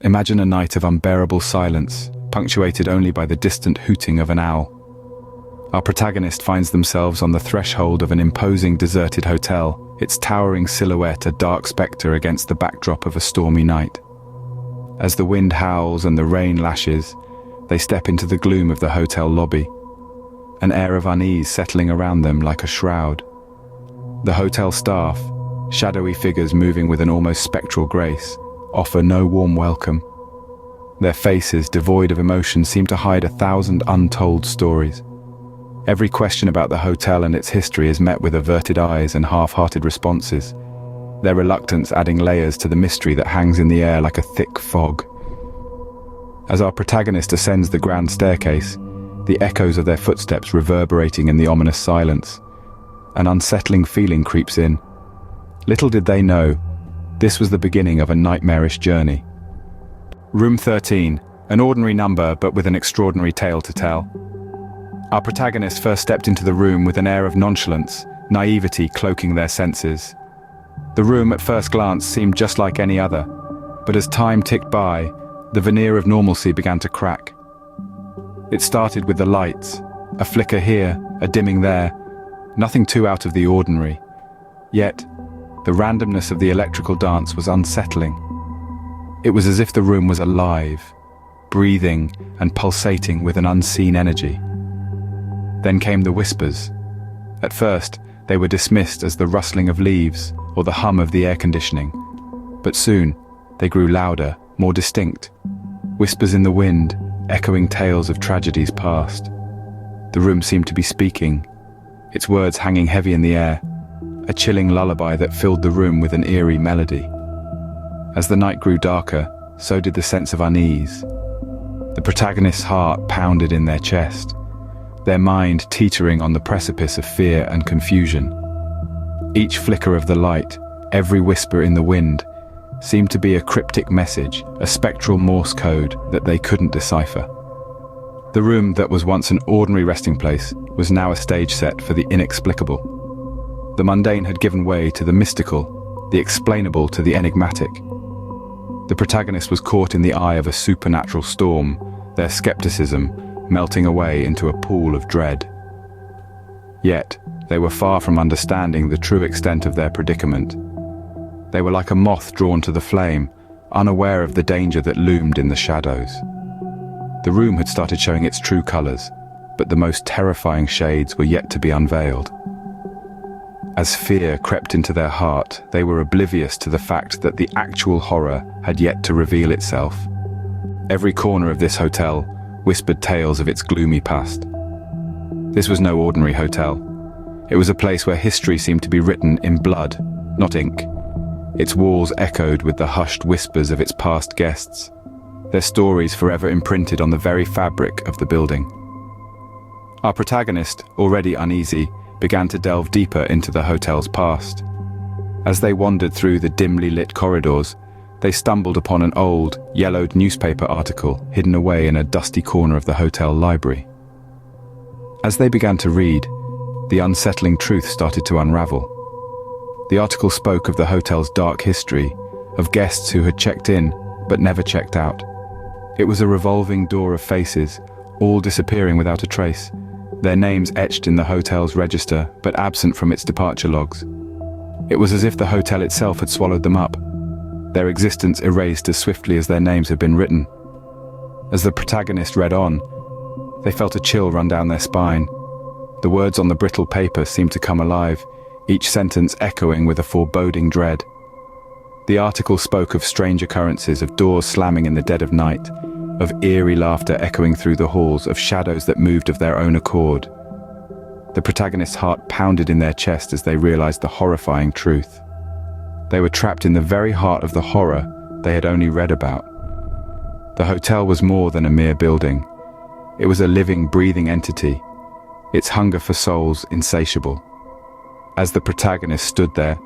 Imagine a night of unbearable silence, punctuated only by the distant hooting of an owl. Our protagonist finds themselves on the threshold of an imposing deserted hotel, its towering silhouette a dark spectre against the backdrop of a stormy night. As the wind howls and the rain lashes, they step into the gloom of the hotel lobby, an air of unease settling around them like a shroud. The hotel staff, shadowy figures moving with an almost spectral grace, offer no warm welcome. Their faces, devoid of emotion, seem to hide 1,000 untold stories. Every question about the hotel and its history is met with averted eyes and half-hearted responses, their reluctance adding layers to the mystery that hangs in the air like a thick fog. As our protagonist ascends the grand staircase, the echoes of their footsteps reverberating in the ominous silence, an unsettling feeling creeps in. Little did they know, this was the beginning of a nightmarish journey. Room 13, an ordinary number but with an extraordinary tale to tell. Our protagonists first stepped into the room with an air of nonchalance, naivety cloaking their senses. The room at first glance seemed just like any other, but as time ticked by, the veneer of normalcy began to crack. It started with the lights, a flicker here, a dimming there, nothing too out of the ordinary. Yet, the randomness of the electrical dance was unsettling. It was as if the room was alive, breathing and pulsating with an unseen energy. Then came the whispers. At first, they were dismissed as the rustling of leaves or the hum of the air conditioning. But soon, they grew louder, more distinct. Whispers in the wind, echoing tales of tragedies past. The room seemed to be speaking, its words hanging heavy in the air, a chilling lullaby that filled the room with an eerie melody. As the night grew darker, so did the sense of unease. The protagonist's heart pounded in their chest, their mind teetering on the precipice of fear and confusion. Each flicker of the light, every whisper in the wind, seemed to be a cryptic message, a spectral Morse code that they couldn't decipher. The room that was once an ordinary resting place was now a stage set for the inexplicable. The mundane had given way to the mystical, the explainable to the enigmatic. The protagonist was caught in the eye of a supernatural storm, their skepticism melting away into a pool of dread. Yet, they were far from understanding the true extent of their predicament. They were like a moth drawn to the flame, unaware of the danger that loomed in the shadows. The room had started showing its true colors, but the most terrifying shades were yet to be unveiled. As fear crept into their heart, they were oblivious to the fact that the actual horror had yet to reveal itself. Every corner of this hotel whispered tales of its gloomy past. This was no ordinary hotel. It was a place where history seemed to be written in blood, not ink. Its walls echoed with the hushed whispers of its past guests, their stories forever imprinted on the very fabric of the building. Our protagonist, already uneasy, began to delve deeper into the hotel's past. As they wandered through the dimly lit corridors, they stumbled upon an old, yellowed newspaper article hidden away in a dusty corner of the hotel library. As they began to read, the unsettling truth started to unravel. The article spoke of the hotel's dark history, of guests who had checked in but never checked out. It was a revolving door of faces, all disappearing without a trace, their names etched in the hotel's register but absent from its departure logs. It was as if the hotel itself had swallowed them up, their existence erased as swiftly as their names had been written. As the protagonist read on, they felt a chill run down their spine. The words on the brittle paper seemed to come alive, each sentence echoing with a foreboding dread. The article spoke of strange occurrences, of doors slamming in the dead of night, of eerie laughter echoing through the halls, of shadows that moved of their own accord. The protagonist's heart pounded in their chest as they realized the horrifying truth. They were trapped in the very heart of the horror they had only read about. The hotel was more than a mere building. It was a living, breathing entity, its hunger for souls insatiable. As the protagonist stood there,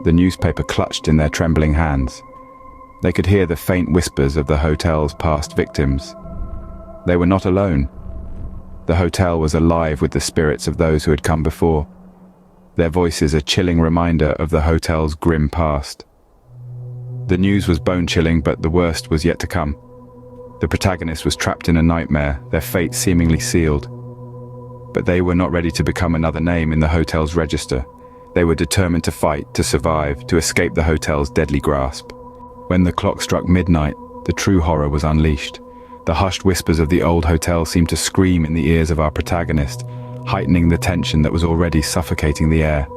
the newspaper clutched in their trembling hands. They could hear the faint whispers of the hotel's past victims. They were not alone. The hotel was alive with the spirits of those who had come before, their voices a chilling reminder of the hotel's grim past. The news was bone-chilling, but the worst was yet to come. The protagonist was trapped in a nightmare, their fate seemingly sealed. But they were not ready to become another name in the hotel's register. They were determined to fight, to survive, to escape the hotel's deadly grasp. When the clock struck midnight, the true horror was unleashed. The hushed whispers of the old hotel seemed to scream in the ears of our protagonist, heightening the tension that was already suffocating the air.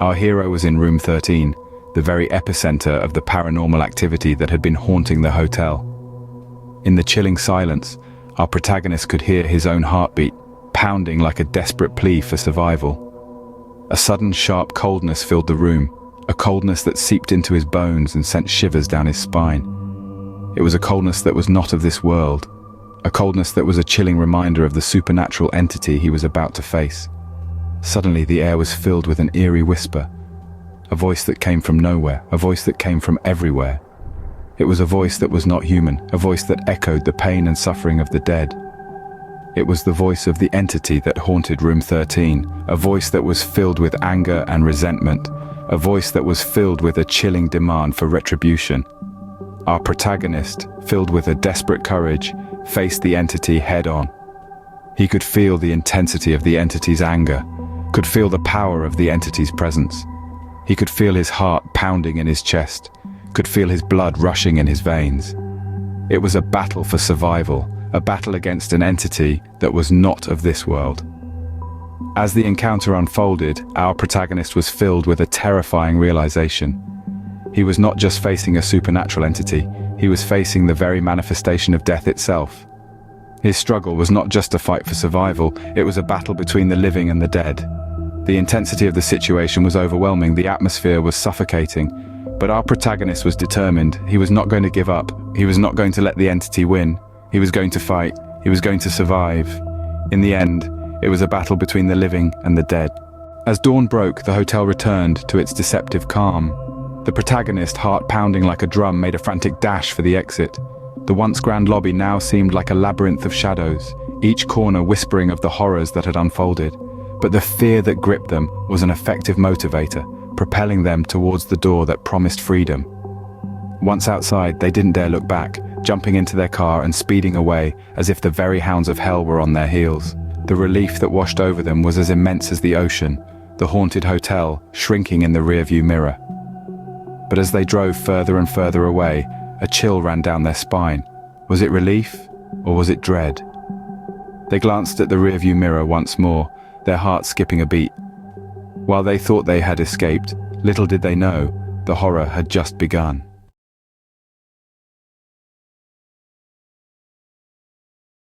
Our hero was in room 13, the very epicenter of the paranormal activity that had been haunting the hotel. In the chilling silence, our protagonist could hear his own heartbeat, pounding like a desperate plea for survival. A sudden sharp coldness filled the room, a coldness that seeped into his bones and sent shivers down his spine. It was a coldness that was not of this world, a coldness that was a chilling reminder of the supernatural entity he was about to face. Suddenly the air was filled with an eerie whisper, a voice that came from nowhere, a voice that came from everywhere. It was a voice that was not human, a voice that echoed the pain and suffering of the dead. It was the voice of the entity that haunted room 13, a voice that was filled with anger and resentment, a voice that was filled with a chilling demand for retribution. Our protagonist, filled with a desperate courage, faced the entity head-on. He could feel the intensity of the entity's anger, could feel the power of the entity's presence. He could feel his heart pounding in his chest, could feel his blood rushing in his veins. It was a battle for survival, a battle against an entity that was not of this world. As the encounter unfolded, our protagonist was filled with a terrifying realization. He was not just facing a supernatural entity, he was facing the very manifestation of death itself. His struggle was not just a fight for survival, it was a battle between the living and the dead. The intensity of the situation was overwhelming, the atmosphere was suffocating, but our protagonist was determined. He was not going to give up, he was not going to let the entity win. He was going to fight, he was going to survive. In the end, it was a battle between the living and the dead. As dawn broke, the hotel returned to its deceptive calm. The protagonist, heart pounding like a drum, made a frantic dash for the exit. The once grand lobby now seemed like a labyrinth of shadows, each corner whispering of the horrors that had unfolded. But the fear that gripped them was an effective motivator, propelling them towards the door that promised freedom. Once outside, they didn't dare look back, jumping into their car and speeding away as if the very hounds of hell were on their heels. The relief that washed over them was as immense as the ocean, the haunted hotel shrinking in the rearview mirror. But as they drove further and further away, a chill ran down their spine. Was it relief, or was it dread? They glanced at the rearview mirror once more, their hearts skipping a beat. While they thought they had escaped, little did they know, the horror had just begun.